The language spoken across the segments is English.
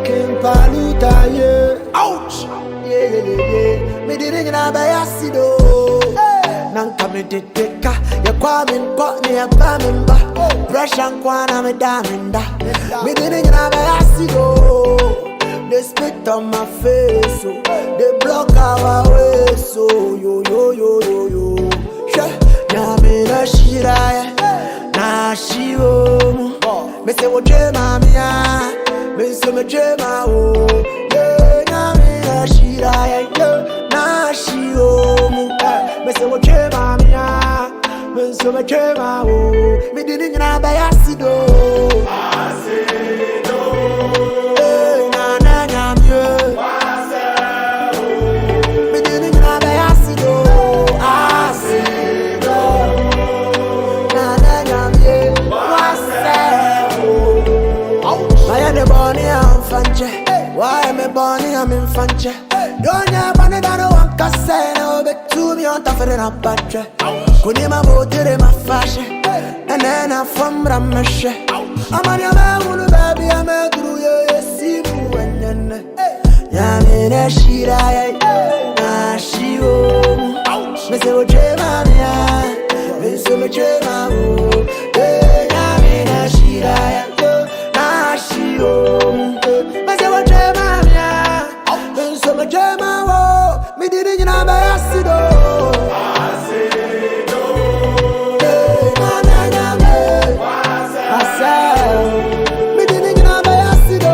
Kimpaluta, yeah. Ouch! Yeah. Me didn't have a acido. Nanka me did take ya kwamin pot me a bamimba. Pressure and kwana me daminda. Me didn't have a acido. They spit on my face, so they block our way, so yo. Now me na shira, na shiwo. Me say what jema me ya, me say me jema oh. Yeah, now me na shira, na shiwo. Me say what jema me ya, me say me jema oh. Me didn't have a acido. Why am I born here? I'm in Fanche. Don't you want to know what I say? No, but to me on top of the battery. Couldn't my motor in my fashion. And then I'm from Ramesh. I'm on your man, baby. I'm a through you. See you and then. Yamina Shira, Nashio. Mr. Jemania, Mr. Jemao. Yamina Shira, Nashio. Me didn't have a acido. Me didn't have a acido.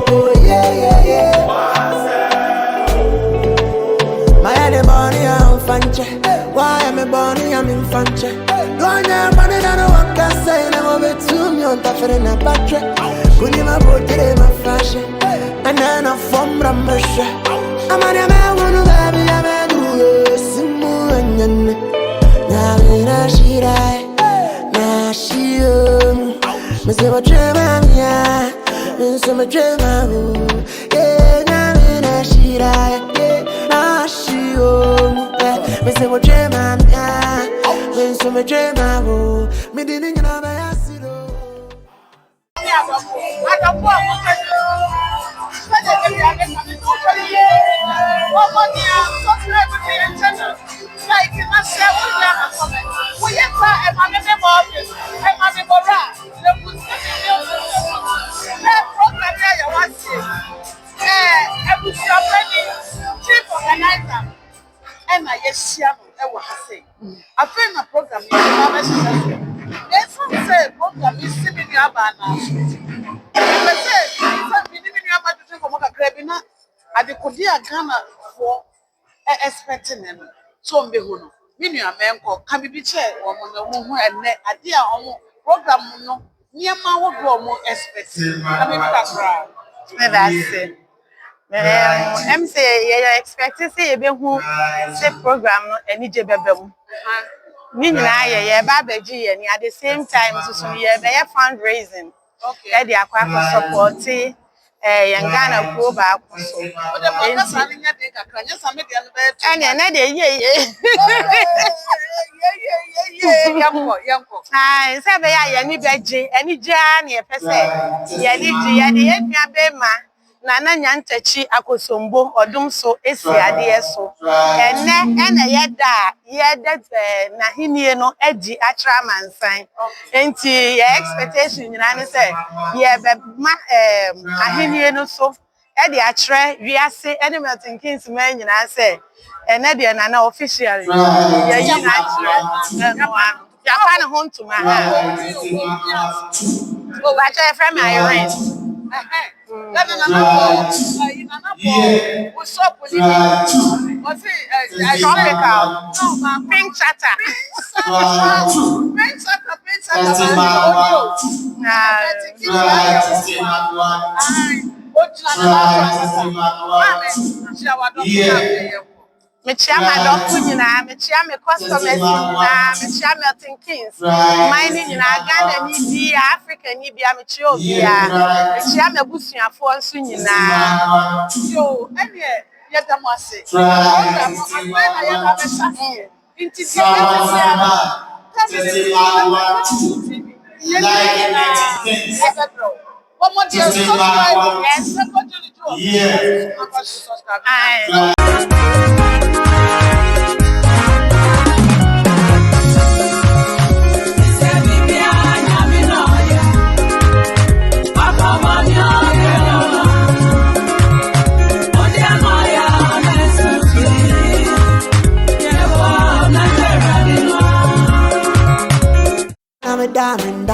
Oh yeah. My money I'm fanche. Why am I born? I'm in fanche. Don't you money that I want to say? I'm over to me on top of the battery. Couldn't my boat in my fashion. And then I'm from Ramesh. I'm on your man, baby. I'm a do Simu and Yan. Yamina Shira, Nashio. Mr. Majamia, Mr. Majamabu. Yamina Shira, Nashio. Mr. Majamia, Mr. Majamabu. Me didn't have a acid. I find a program say program is similar I could dear Ghana for expecting them. So, Behuno, Minu Amenko, can be chair or Mono and a dear program no near my would more expecting. That's it. I'm saying, yeah, expecting say a bit who say program any jebem. Meaning, I, Babaji, and at the same time, so yeah, they are fundraising. Okay, they are quite supporting. Young Ghana go back. And another year, I said, any veggie, any journey, per se. Yanni, Nana Nyantakyi Akosomo Odomsi esi so. And yeda na hinie no edi atra mansan. Enti your expectation nyina say ye be ma ahinie no so edi atra wiase ene Milton Keynes man nyina say ene de na official ye yi na atra no ya fa na hon to ma o ba try from Irene. What's up with tropical? No, pink chatter. Me chama doctor nyina, me chama customers nyina, me chama Milton Keynes. Mining nyina Ghana ni bi, Africa ni bi, me chio bia. Me chama busuafo nso nyina. Yo, ene ye damo ase. like an expense to take back what Diamond,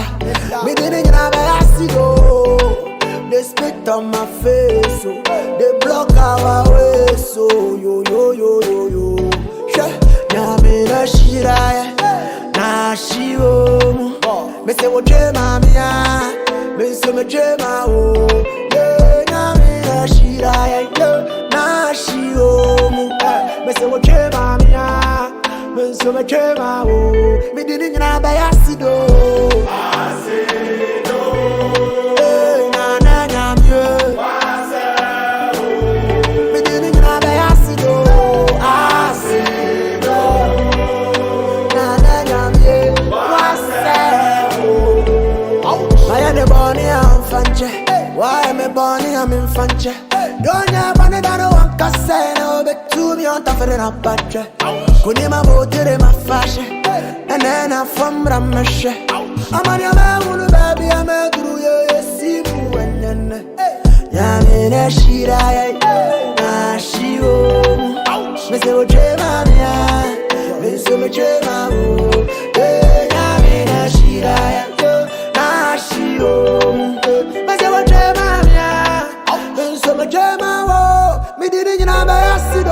me didn't have a go. They spit on my face, so they block our way. So yo. Now me na shira, na she me say what mama ya, me say me jema oh. Yeah, now me na shira, na she me say what mama ya, me say me jema oh. Me didn't have a why am I born? I'm in Fanche. Don't you want to know what I say? No, but to me on top of the patch. Kunima boat in my fashion, and then I'm from Ramesh. I'm on your man, baby. I'm a guru. You see, and then Yamina Shira, Nashio, Mr. Jemania, Mr. Jema, Yamina Shira, Nashio. Me didn't know by acid.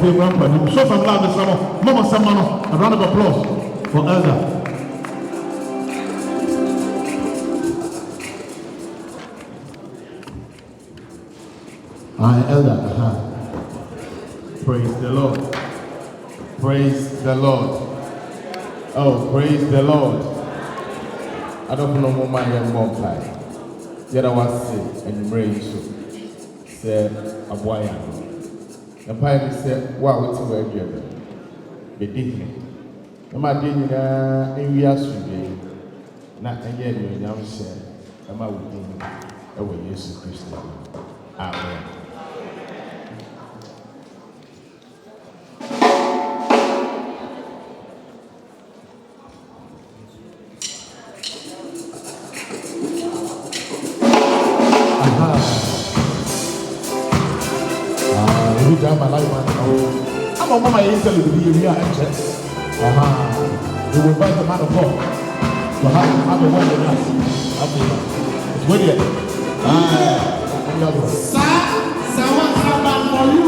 say, Grandpa, show some love this summer. Mama Samano, a round of applause for Elder. Elder. Praise the Lord. Praise the Lord. Oh, praise the Lord. I don't know what my young mom like. Yet I was sick and rain so said a boy. The pilot said, wow, what's the way you're be digging. No matter in we are today, not again, you young said, am I with him? Oh, Jesus Christ. Amen. I'm a mama interlude with you here. We will invite the man of God to have a word with us. It's with you. Sir, what's happening for you?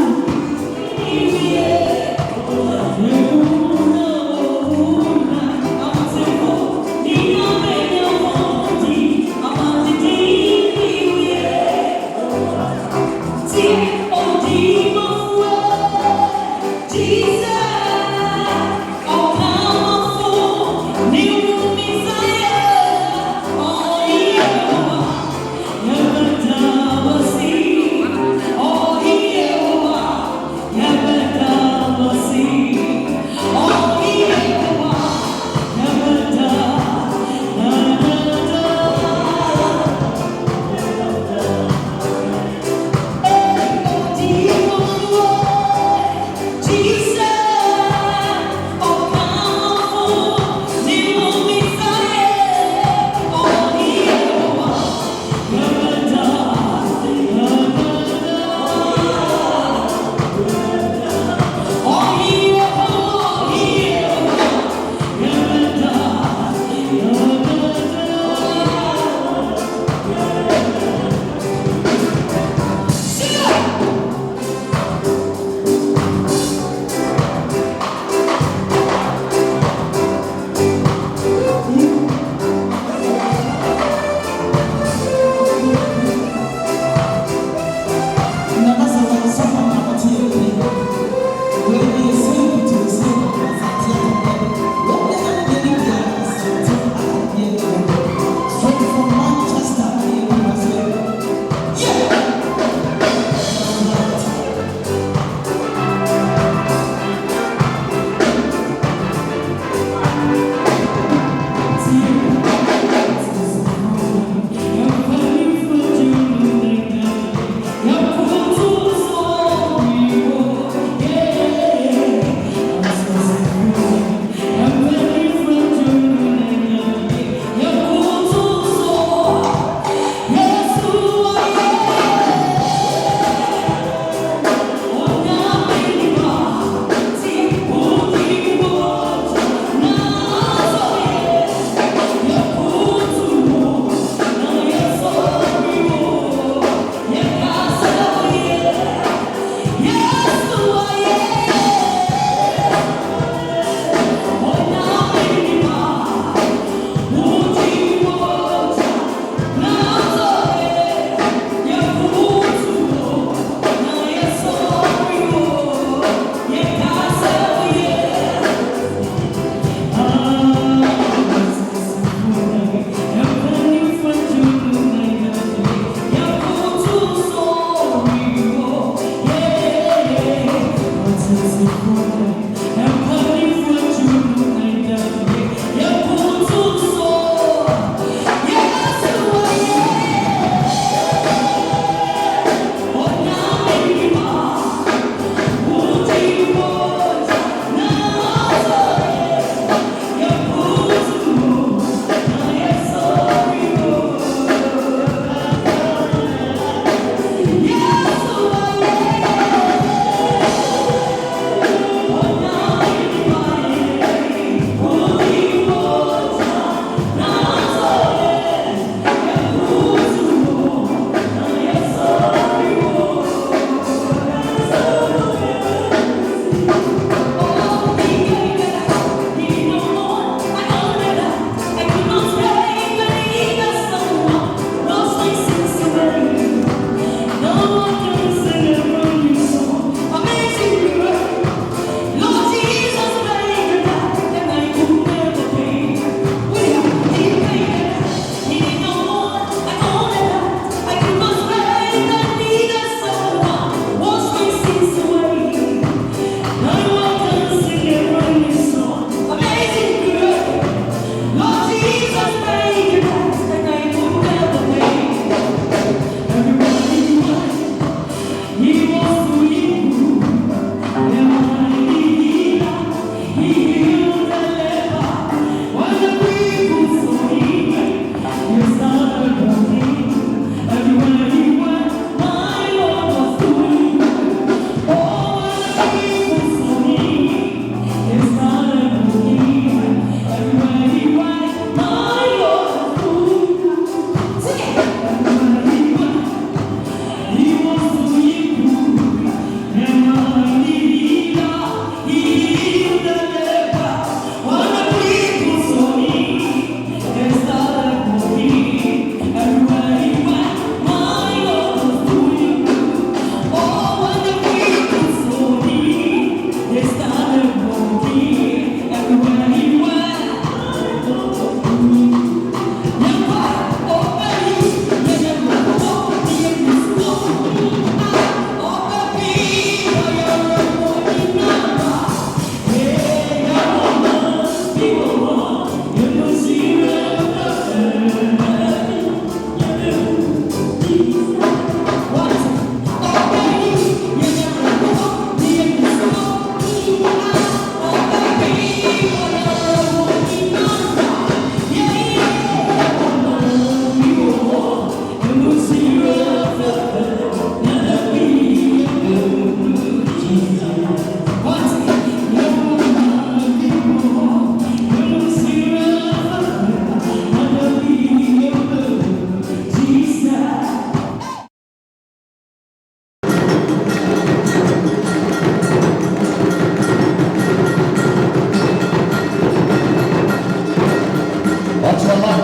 Watch your man.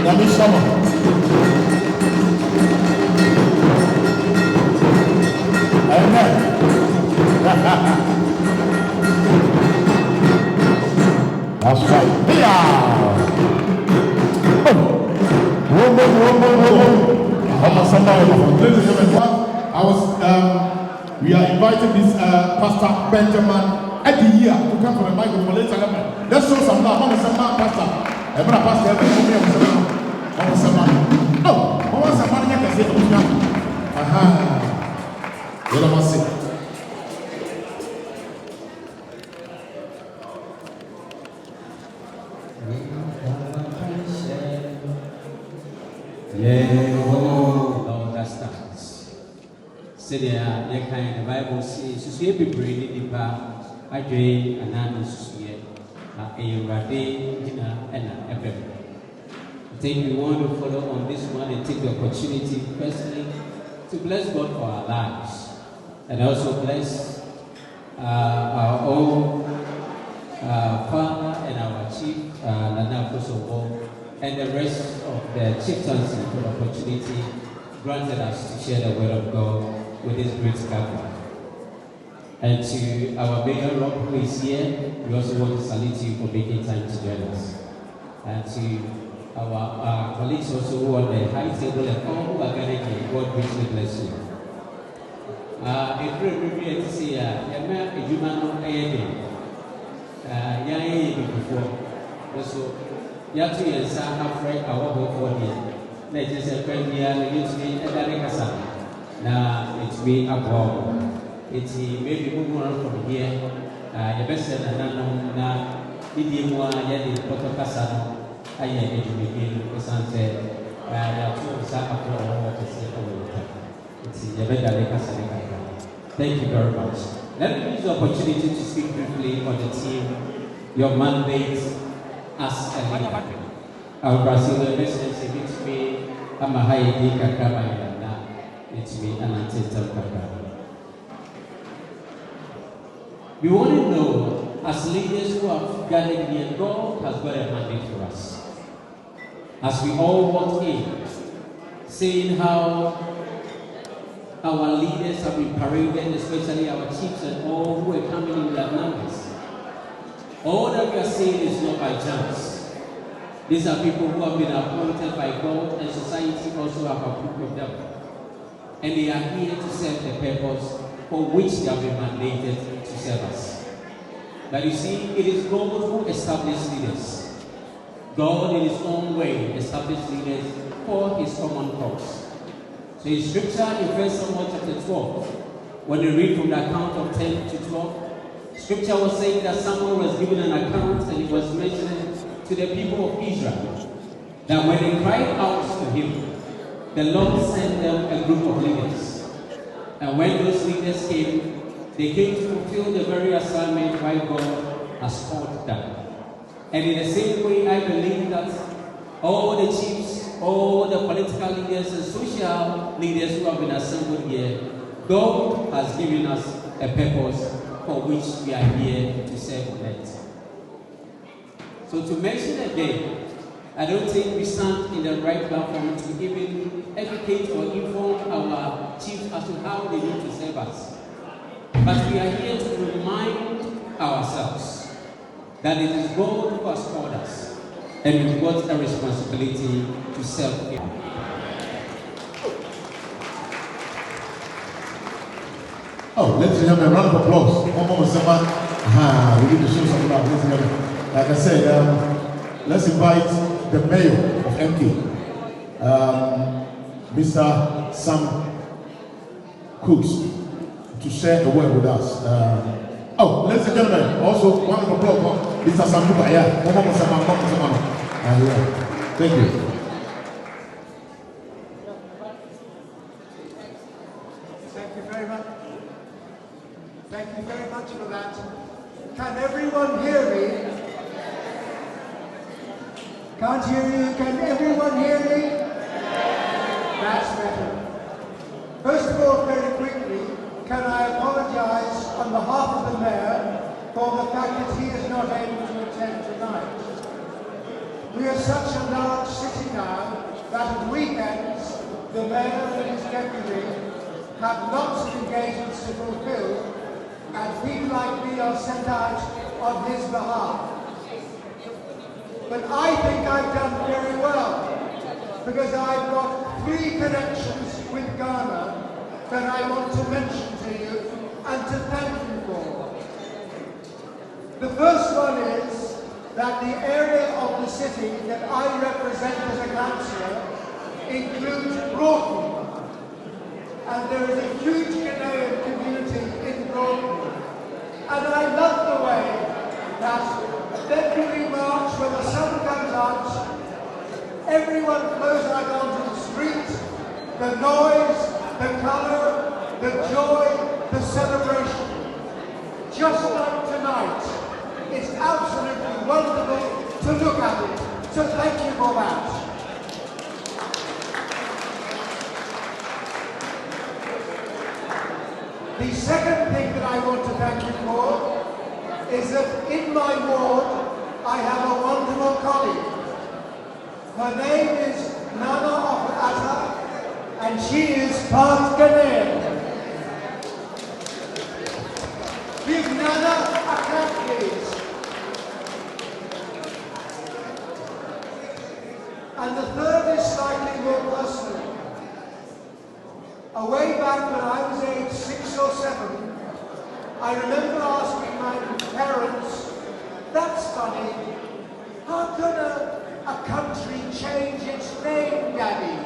Yami Shama. Amen. That's right. Ladies and gentlemen, we are inviting this Pastor Benjamin Eddie here to come from the microphone. Let's show some love. Pastor. Pastor, Lord, that stands. Say there, the Bible says, "So you be brave, the bar, I drink and I'm here. A rade, dinner, and a baby." I think we want to follow on this one and take the opportunity, firstly, to bless God for our lives and also bless our own Father and our Chief, Nyantakyi Akosomo, and the rest of the chieftaincy for the opportunity granted us to share the word of God with this great gathering. And to our mayor Rob who is here, we also want to salute you for making time to join us. And to our colleagues also who are on the high table and all who are gathered here, God richly bless you. If you remember to say, Yama, a human before. Also, Yatu and Sam afraid our hope for here. Let us say, Premier, the Little Edaricasa. Now it's me above. It's maybe move on from here. The best and now, Idiwa, Yadi, Potocasano, I am begin to Sante. Thank you very much. Let me use the opportunity to speak briefly on the team, your mandate as a leader. Our Brazilian business, it's me, I'm a high Kakama, it's me, and I'm Kakama. We want to know, as leaders who have gathered here, God has got a mandate for us. As we all walk in, seeing how our leaders have been paraded, especially our chiefs and all who are coming in their numbers. All that we are seeing is not by chance. These are people who have been appointed by God, and society also have approved of them. And they are here to serve the purpose for which they have been mandated to serve us. But you see, it is God who established leaders. God in his own way established leaders for his common cause. So in scripture in 1 Samuel chapter 12, when you read from the account of 10 to 12, scripture was saying that Samuel was given an account and he was mentioning to the people of Israel that when they cried out to him, the Lord sent them a group of leaders. And when those leaders came, they came to fulfill the very assignment why God has called them. And in the same way, I believe that all the chiefs, all the political leaders and social leaders who have been assembled here, God has given us a purpose for which we are here to serve on earth. So to mention again, I don't think we stand in the right platform to even educate or inform our chiefs as to how they need to serve us. But we are here to remind ourselves that it is God who has called us, and we've got a responsibility to serve him. Oh, ladies and gentlemen, a round of applause. One more someone. We need to show some love, ladies and gentlemen. Like I said, let's invite the mayor of MK, Mr. Sam Cooks, to share a word with us. Ladies and gentlemen, also one of applause. Mr. Sambuka, yeah. Thank you. Thank you very much. Thank you very much for that. Can everyone hear me? Can't hear you. Can everyone hear me? That's better. First of all, very quickly, can I apologize on behalf of the mayor for the fact that he is not able to attend tonight. We are such a large city now that at weekends, the mayor and his deputy have lots of engagements to fulfill, and people like me are sent out on his behalf. But I think I've done very well, because I've got 3 connections with Ghana that I want to mention to you and to thank you for. The first one is that the area of the city that I represent as a councillor includes Broughton. And there is a huge Ghanaian community in Broughton. And I love the way that February, March, when the sun comes out, everyone flows out onto the street, the noise, the colour, the joy, the celebration. Just like tonight. It's absolutely wonderful to look at it. So thank you for that. The second thing that I want to thank you for is that in my ward I have a wonderful colleague. Her name is Nana Ata, and she is part Ghanaian. Give Nana a clap, please. And the third is slightly more personal. Way back when I was age 6 or 7, I remember asking my parents, "That's funny, how can a country change its name, Daddy?"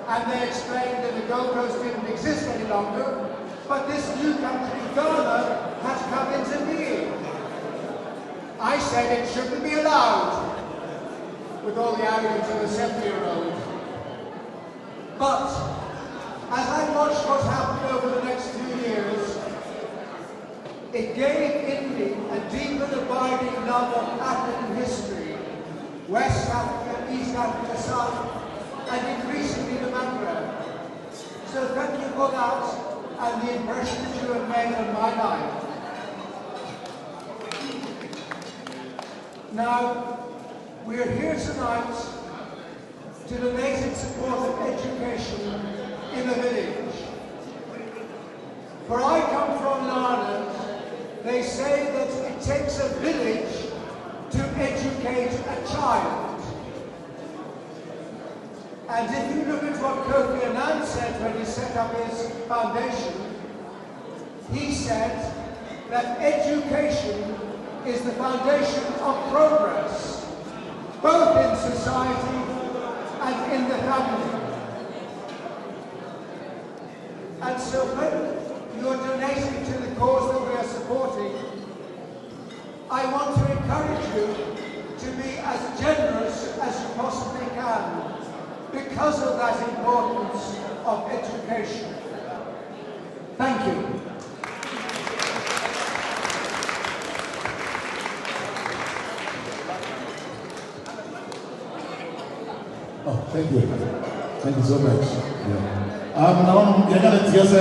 And they explained that the Gold Coast didn't exist any longer, but this new country, Ghana, has come into being. I said it shouldn't be allowed, with all the arrogance of a 7-year-old. But as I watched what's happened over the next few years, it gave in me a deep and abiding love of African history, West Africa, East Africa, South, and increasingly the Maghreb. So thank you for that and the impression that you have made on my life. Now, we are here tonight to donate in support of education in the village. Where I come from in Ireland, they say that it takes a village to educate a child. And if you look at what Kofi Annan said when he set up his foundation, he said that education is the foundation of progress, both in society and in the family. And so when you're donating to the cause that we are supporting, I want to encourage you to be as generous as you possibly can because of that importance of education. Thank you. Oh, thank you. Thank you so much. Yeah. Now, you're going to tell us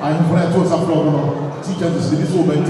I'm going to talk about teachers to this woman.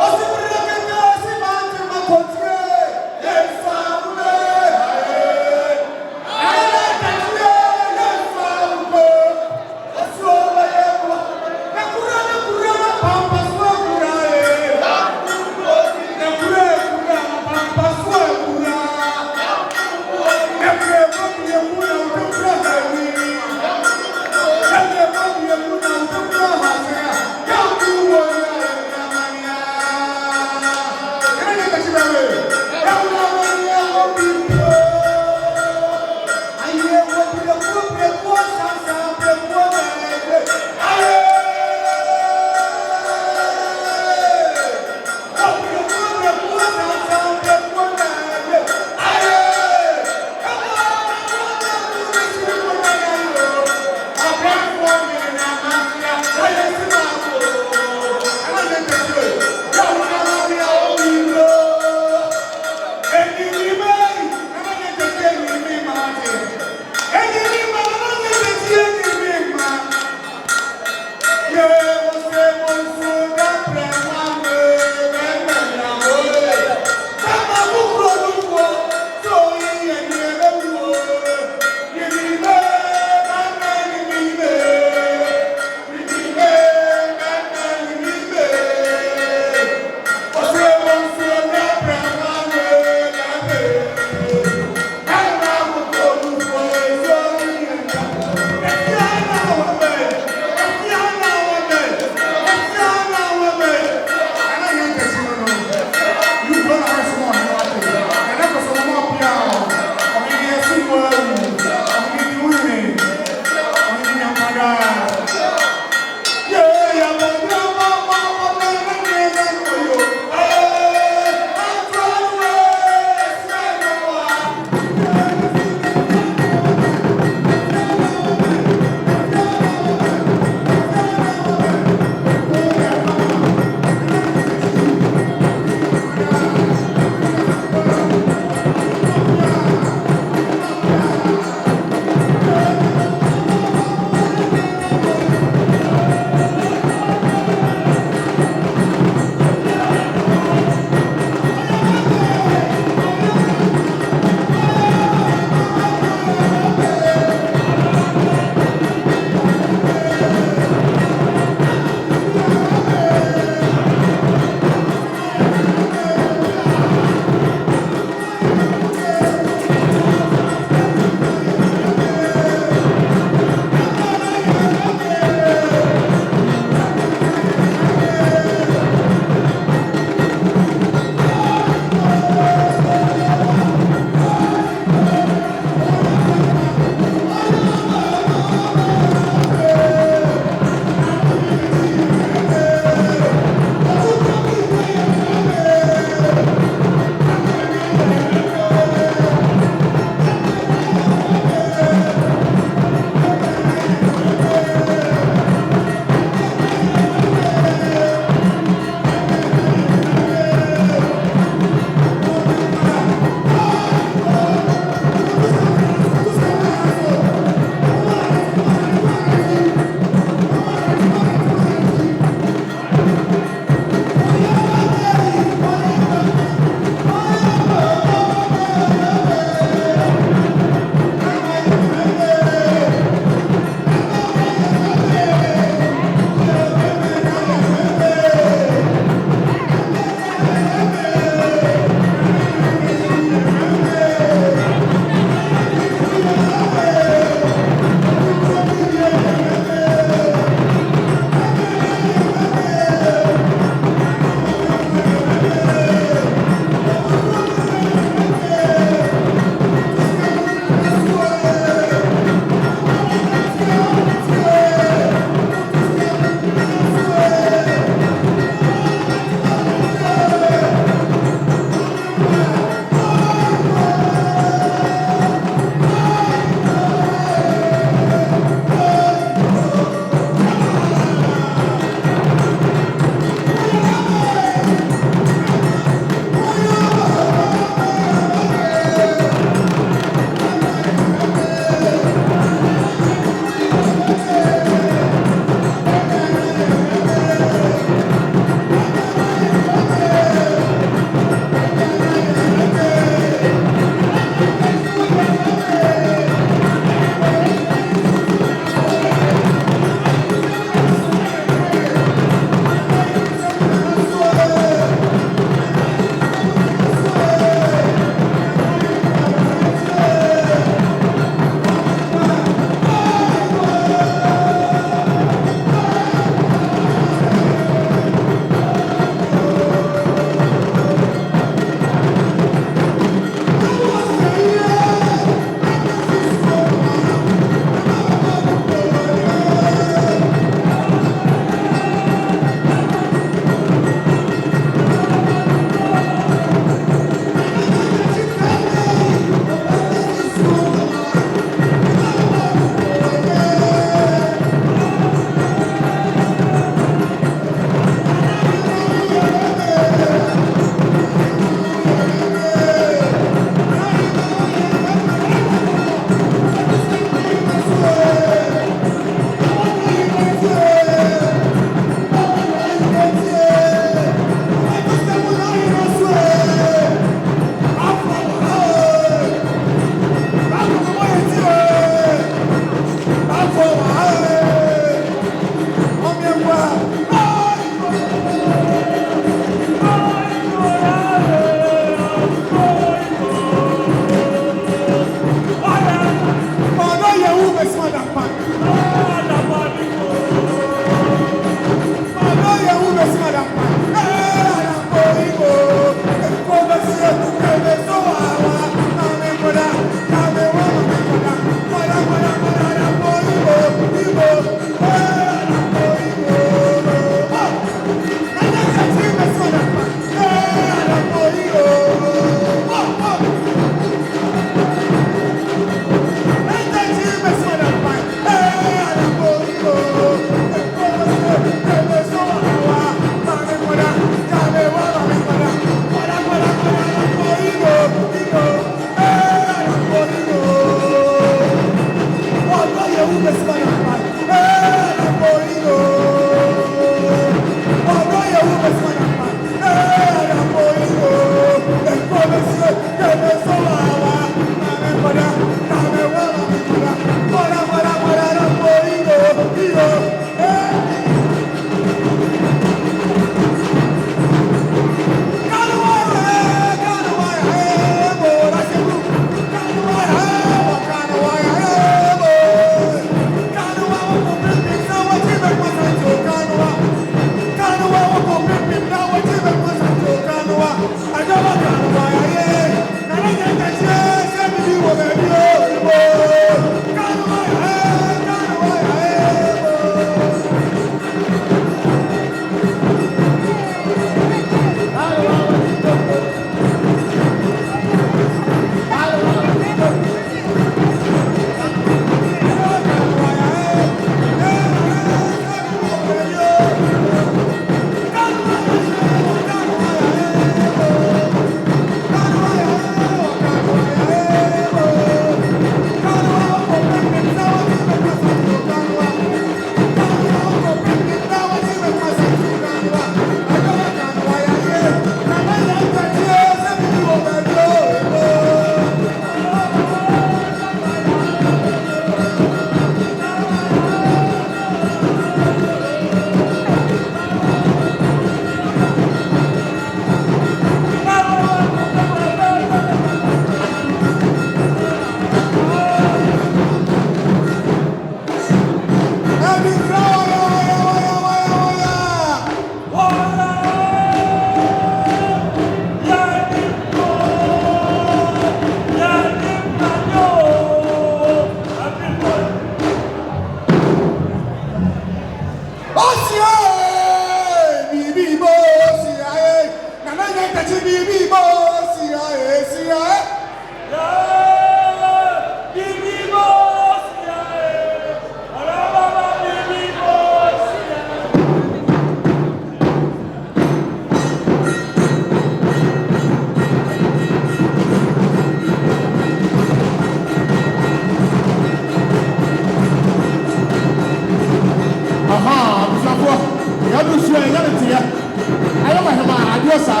Aduosa.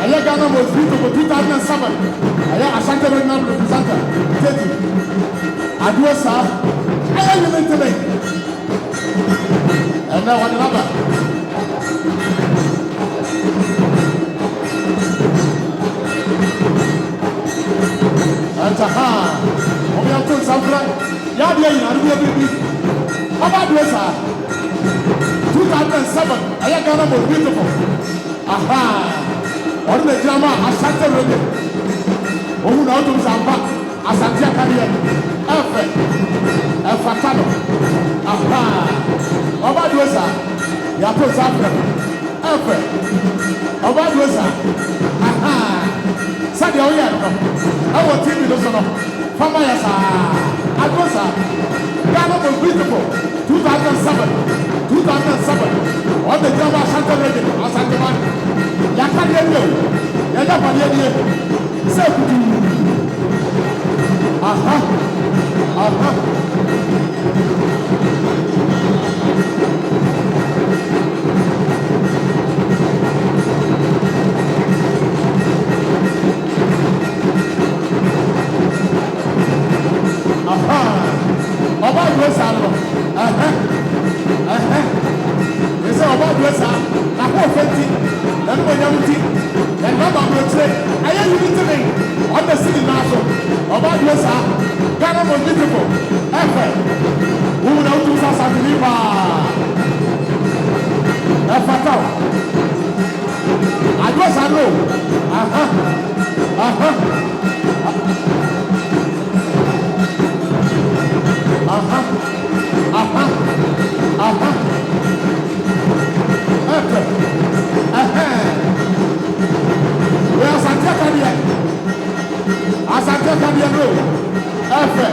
I Ghana was beautiful 2007. I Ashanti regional representative. Aduosa. I am Milton. And now another. Antaha. We are doing something. Yadia, you are baby. How about Aduosa? 2007. I Ghana was beautiful. Aha. On the drama, Ashanti region. Unauthorized. Asante Akadiye. Efe. Efatano. Aha. Obaduosa. Yapo Zafra. Efe. Obaduosa. Aha. Sadi oye no. Awo TV no so no. Fama yasa. Aduosa. Ghana was beautiful. 2007. 2007. On the drama Ashanti region. Asante man. Yakadiye yo. Yaja padiye. Say aha. Aha. Obaduosa no. Aha. Aha. Ese Obaduosa na ko fenti. Na no nyamuti. Na no ba brotre. Aye unity me. On the city now so. Obaduosa. Ghana was beautiful. Efe. Unauthorized Santinipa. Efatao. Aduosa no. Aha. Aha. Aha. Aha. Aha. Efe. Aha. We are Asante Akadiye. Asante Akadiye no. Efe.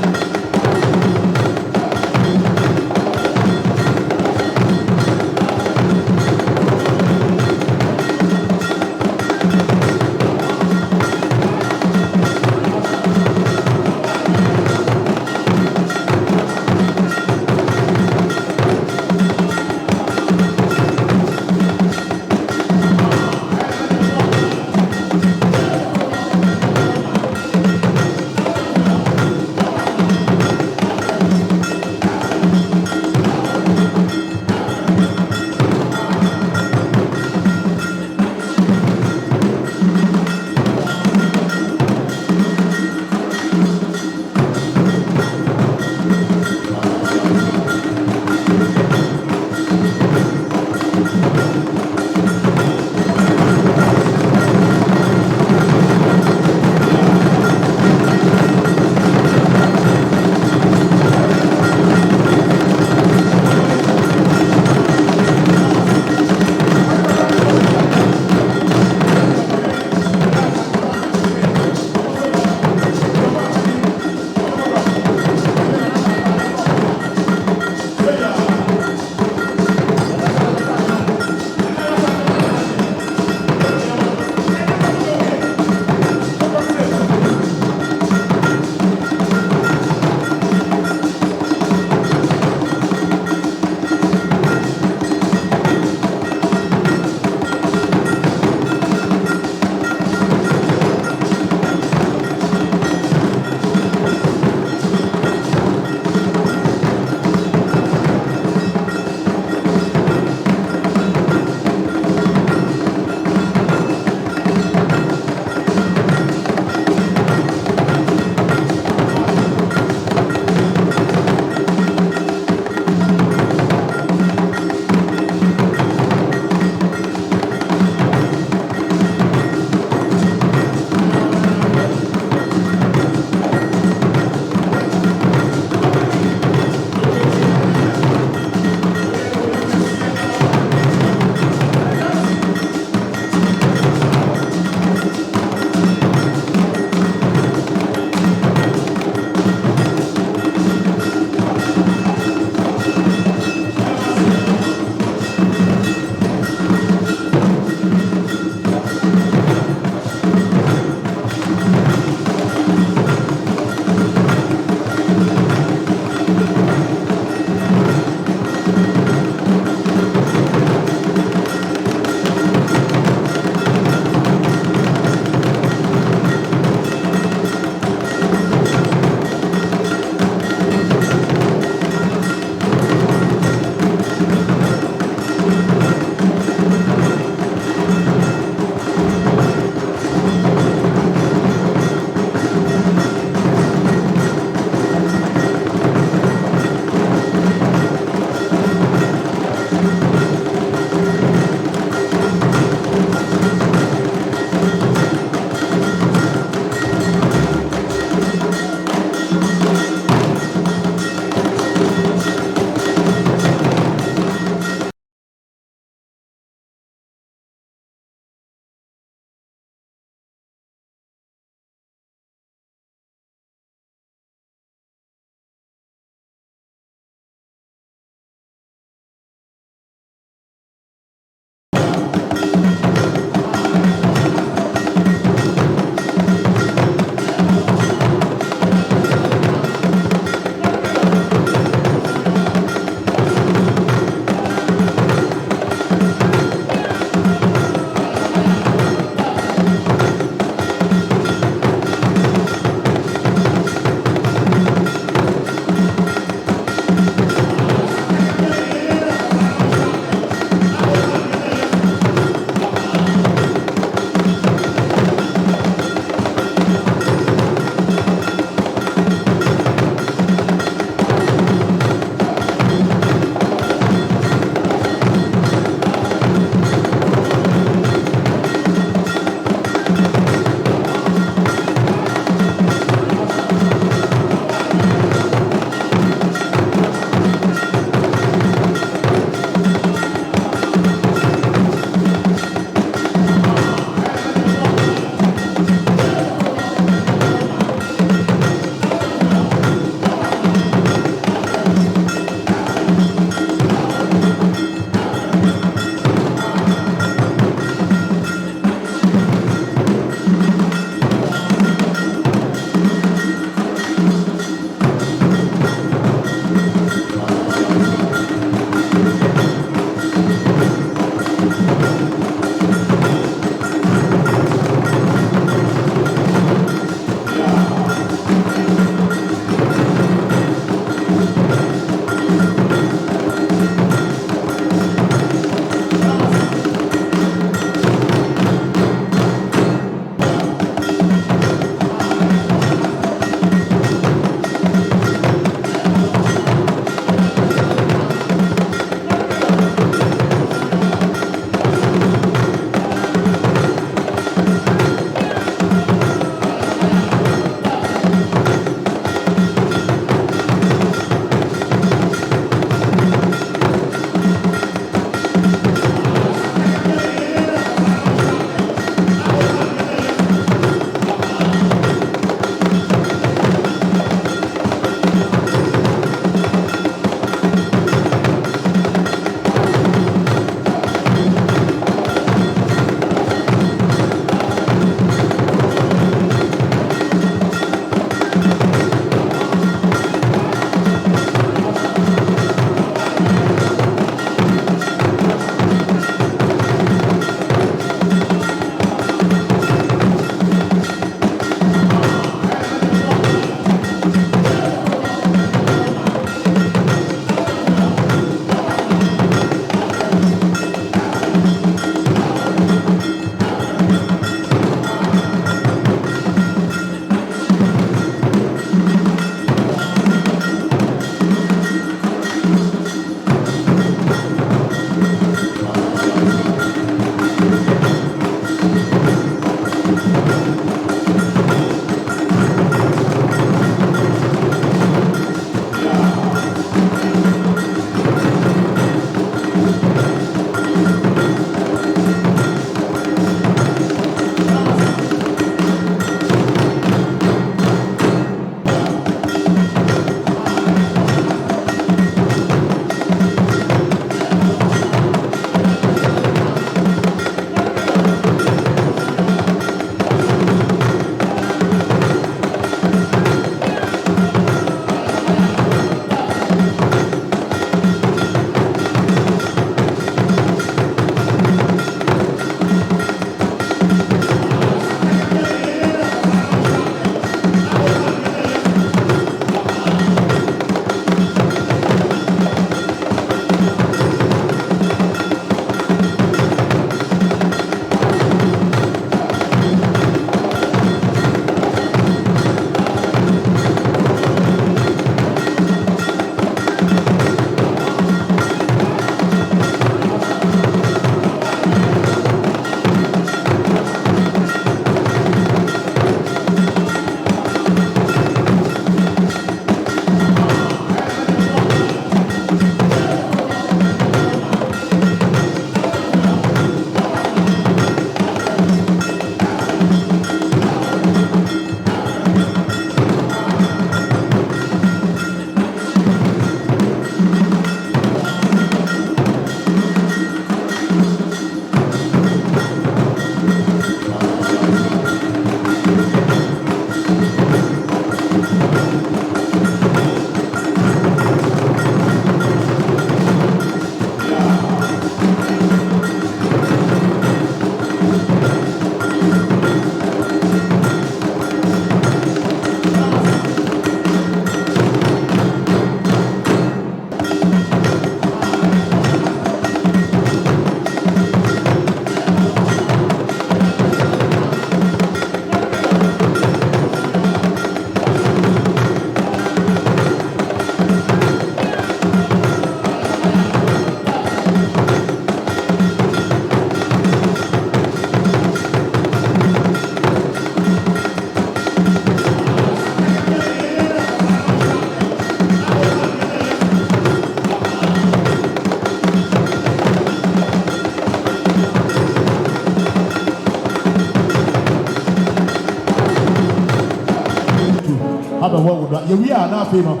Have a word with you. We are now famous.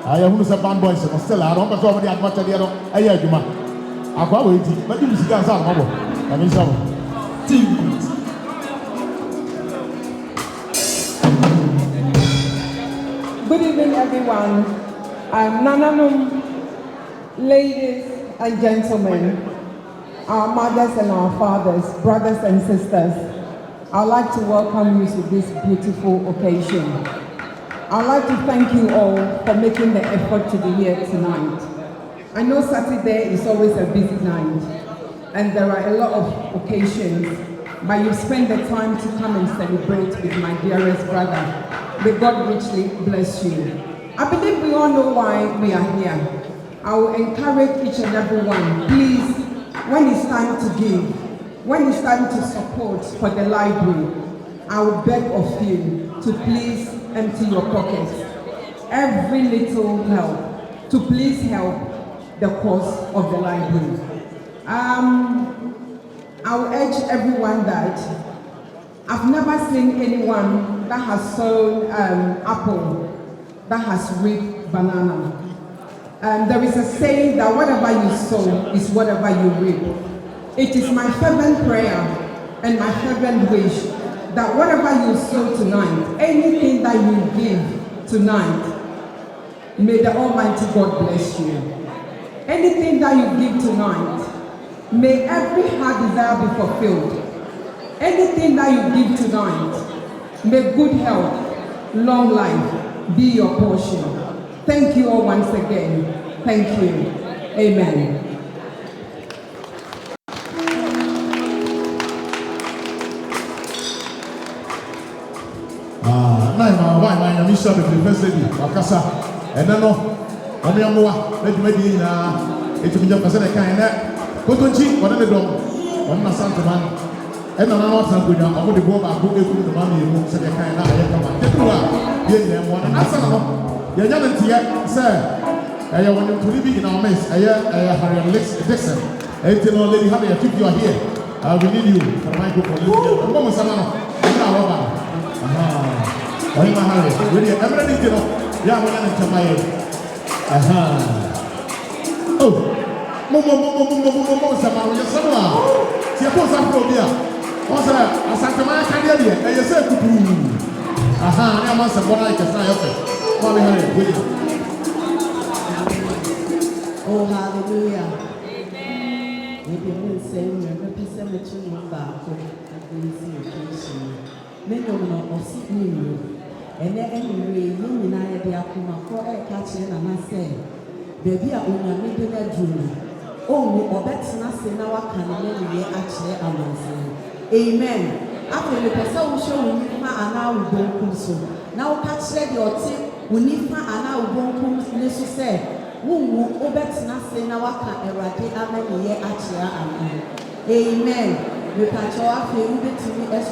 I have who's a band boys and still I don't know the much of the other. I hear you, man. I go away, but you see, guys, I'm I mean, some Good evening, everyone. Nananum, ladies and gentlemen, our mothers and our fathers, brothers and sisters, I'd like to welcome you to this beautiful occasion. I'd like to thank you all for making the effort to be here tonight. I know Saturday is always a busy night, and there are a lot of occasions, but you spend the time to come and celebrate with my dearest brother. May God richly bless you. I believe we all know why we are here. I will encourage each and every one, please, when it's time to give, when it's time to support for the library, I will beg of you to please empty your pockets. Every little help to please help the cause of the library. I will urge everyone that I've never seen anyone that has sown apple that has reaped banana. There is a saying that whatever you sow is whatever you reap. It is my fervent prayer and my fervent wish that whatever you sow tonight, anything that you give tonight, may the Almighty God bless you. Anything that you give tonight, may every heart desire be fulfilled. Anything that you give tonight, may good health, long life be your portion. Thank you all once again. Thank you. Amen. Why my mission of the first lady, Akasa, and then let me it will be just a kind of Kotonchi, what are the dog? I'm not Santaman. And I'm not going to go back to the money who said a kind of you're young here, sir. I want you to live in our mess. I have Dixon. I tell you, lady, how do you think you are here? I will need you for my microphone. I'm going to say, I'm Harry. Really, everything you know. Yeah, I'm going to my oh, Momo, Samara, you're somewhere. See, I put some from here. Also, I said to my career, and you said, aha, I must have one I can say, okay. Oh, hallelujah. Maybe we'll say, we're representing number for this occasion. Many of us knew. And then anyway, you and I are for a catching, and I say, baby, I will make a dream. Oh, or that's not saying our can actually amazing. Amen. After the person show you, and now we don't so. Now, catch your tip. We need to allow one to say, who obets nothing our can eradicate amen ye actually amen. We catch our favorite to be as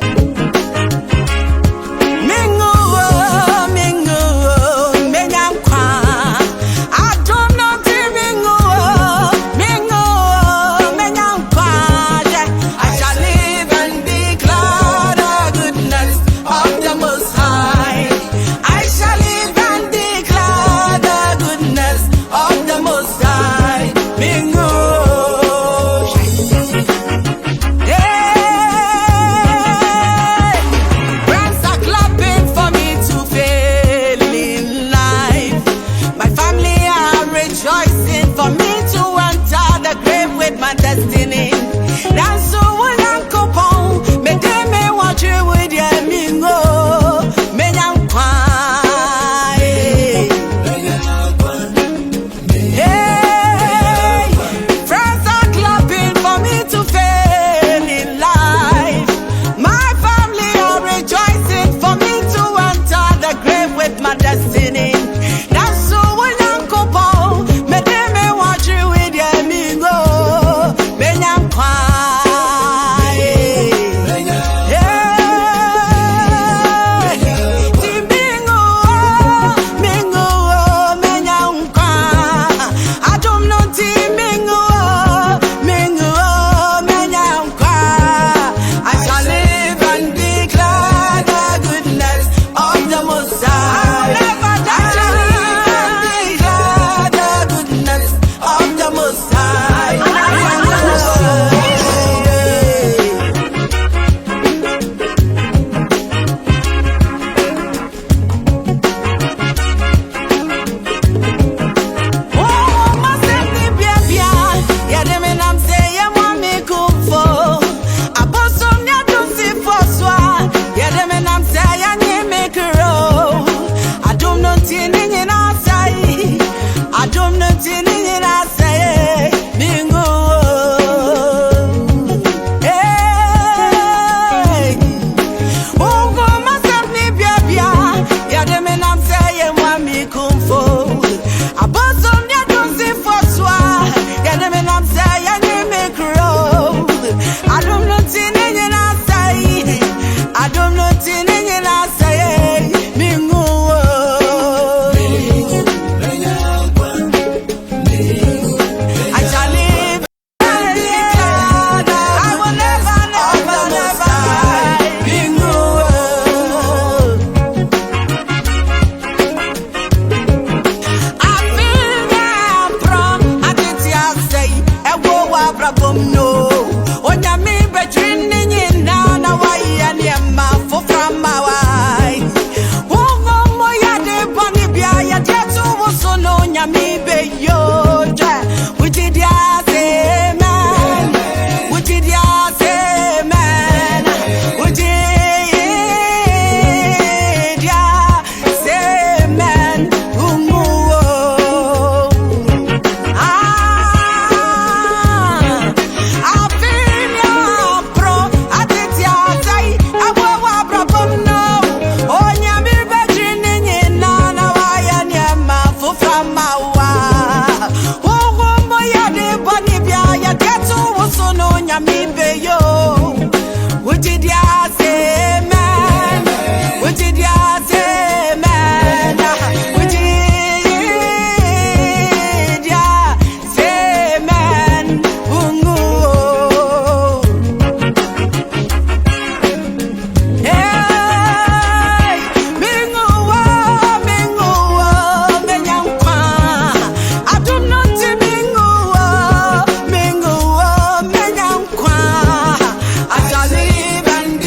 I shall live and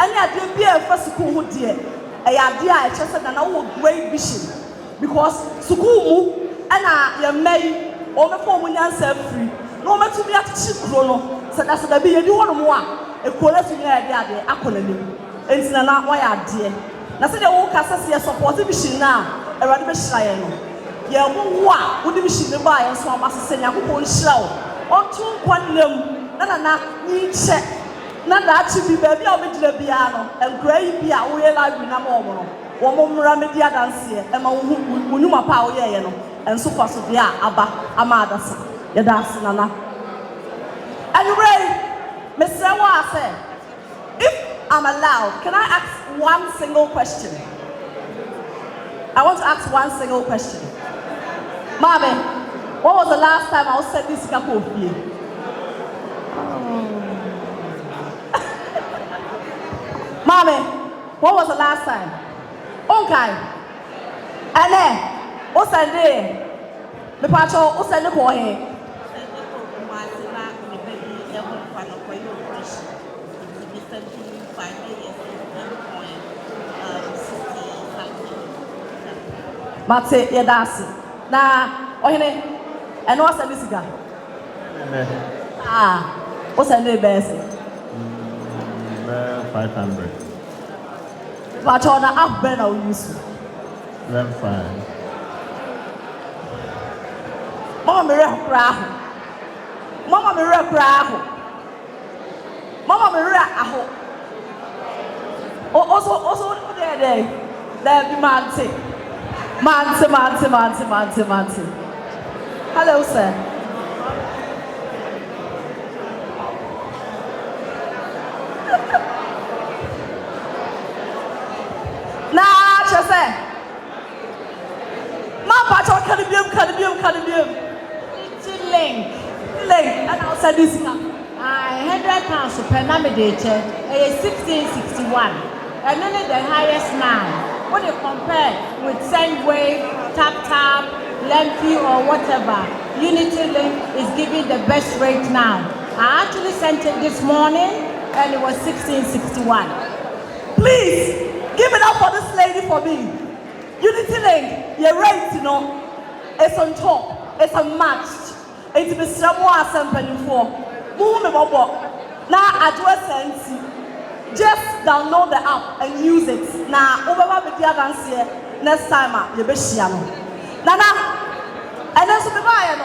Any idea be a first school who dear. A idea I just said, and I will great vision because school and I may or the form when answer free. No matter to be at cheap chrono, so that's the be a new one more. A quality idea, acronym. It's not why I dear. Now, say the old Cassia supportive vision now, a rather shy. Yeah, what would the machine buy and so I must send a coupon show or 2.1 na need check. Not that to be baby of the piano and gray be a way like we know one more media dance here and my Munuma power and so far so they are Abba Amadasa. Yeah, that's Nana. Anyway, Mr. Wa said, if I'm allowed, can I ask one single question? I want to ask one single question. Mommy, what was the last time I was sent this couple of you? Mommy, what was the last time? Okay. And then, what's that day? The patrol, what's that for him? Mate, yeah, that's it. Now, and what's that this guy? What's that day, Bessie? 500. But on a up better use. Then fine. Mama Mira cry. Mama Mira cry. Mama Mira aho. Also there be Manti. Hello, sir. Nah, just say. My patron can be link. And I'll say this now. £100 per nominated, 1661. And then the highest now. When you compare with Sendwave, Tap, Lengthy, or whatever, Unity Link is giving the best rate now. I actually sent it this morning, and it was 1661. Please give it up for this lady for me. Unity Link, your rate, it's on top, it's unmatched. It's been someone assembling for. Move now address and just download the app and use it. Now, over the other here, next time, you be shiano. Nana, and then so be buying.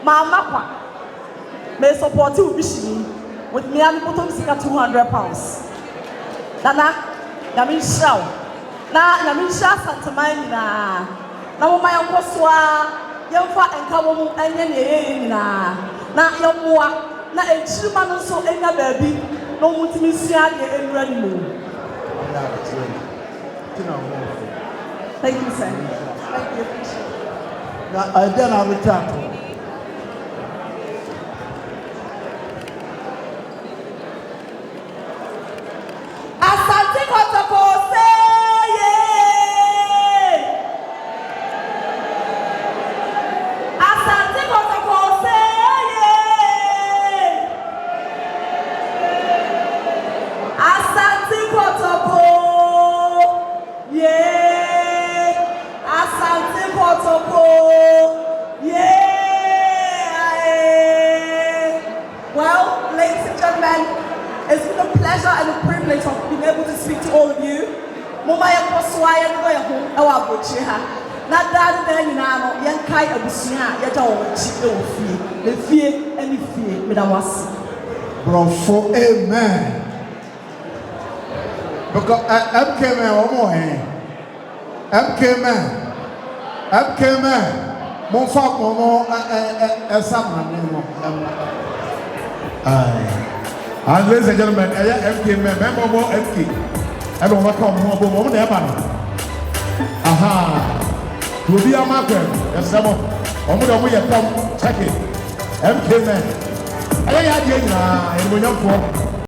Mama, may support you with me and put on £200. Nana, Yamin Shaw. Now, Yamin Shaw Santa Marina. Now, my uncle Swa, young fat and Kawamu and Yana. Now, your boy, now a human so in a baby. No one to me see any anymore. Thank you, sir. Thank you. Now, I then have a chat. Asante Kotoko, say yeah. Asante Kotoko, say yeah. Asante Kotoko, yeah. Asante Kotoko, yeah. Well, ladies and gentlemen, it's been a pleasure and a privilege of being able to speak to all of you. Mama Yakoswaya no ya ho e wa bochi ha. Na dad na nyina no yen kai abusua ya ja wo chi e wo fie. Le fie ani fie me da wasi. Brofo, amen. Because MK man one more hand. MK man. Mon fa momo esam na mo. And ladies and gentlemen, MK man, member MK. Everyone come home, never. Aha. To be a marker, yes, some of them we come check it. MK man. I had you in